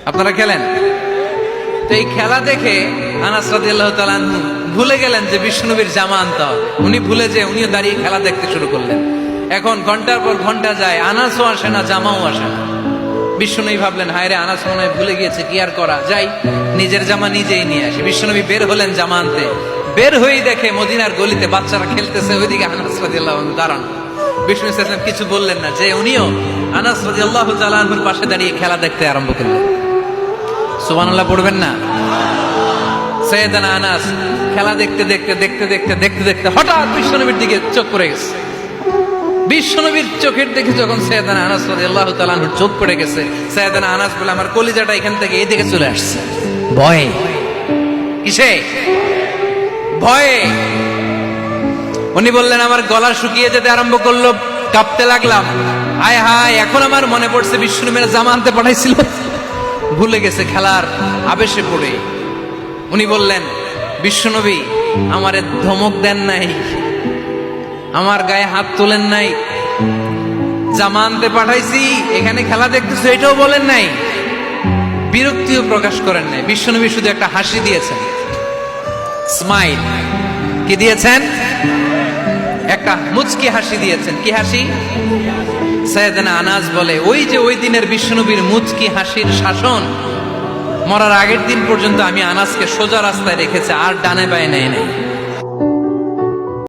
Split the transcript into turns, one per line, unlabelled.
আপনারা খেলেন তো এই খেলা দেখে আনাস রাদিয়াল্লাহু তাআলা আনহু ভুলে গেলেন যে বিশ্বনবীর জামা আনতে হবে। উনি ভুলে যে উনিও দাঁড়িয়ে খেলা দেখতে শুরু করলেন। এখন ঘন্টার পর ঘন্টা যায়, আনাসও আসে না, জামাও আসে না। বিশ্বনবী ভাবলেন, হায় রে, আনাস মনে হয় ভুলে গিয়েছে, কি আর করা যাই, নিজের জামা নিজেই নিয়ে আসি। বিশ্বনবী বের হলেন জামা আনতে। বের হয়েই দেখে মদিনার গলিতে বাচ্চারা খেলতেছে, ওইদিকে আনাস রাদিয়াল্লাহু আনহু দাঁড়ান। বিষ্ণু ইসলাম কিছু বললেন না, যে উনিও আনাস রাদিয়াল্লাহু তাআলা আনহুর পাশে দাঁড়িয়ে খেলা দেখতে আরম্ভ করলেন। সুবহানাল্লাহ পড়বেন না? সাইয়েদানা আনাস খেলা দেখতে দেখতে দেখতে দেখতে দেখতে দেখতে হঠাৎ বিশ্বনবীর দিকে চোখ পড়ে গেছে। বিশ্বনবীর চোখের দিকে যখন সাইয়েদানা আনাস রাদিয়াল্লাহু তাআলা আনহুর চোখ পড়ে গেছে, সাইয়েদানা আনাস বলে, আমার কলিজাটা এখান থেকে এই দিকে চলে আসছে। ভয়ে। কিসে? ভয়ে। উনি বললেন, আমার গলা শুকিয়ে যেতে আরম্ভ করলো, কাঁপতে লাগলাম। হায় হায়, এখন আমার মনে পড়ছে বিশ্বনবীর জামা আনতে পাঠাইছিল, ভুলে গেছে খেলার আবেশে পড়ে। উনি বললেন, বিশ্বনবী আমারে ধমক দেন নাই, আমার গায়ে হাত তোলেন নাই, জামা আনতে পাঠাইছি, এখানে খেলা দেখতেছো এটাও বলেন নাই, বিরক্তিও প্রকাশ করেন নাই। বিশ্বনবী শুধু একটা হাসি দিয়েছেন, স্মাইল। কি দিয়েছেন? একটা মুচকি হাসি দিয়েছেন। কি হাসি? সাইয়েদানা আনাস বলে, ওই যে ওই দিনের বিশ্বনবীর মুচকি হাসির শাসন মরার আগের দিন পর্যন্ত আমি আনাসকে সোজা রাস্তায় রেখেছি, আর ডানে বায়ে নেই নাই।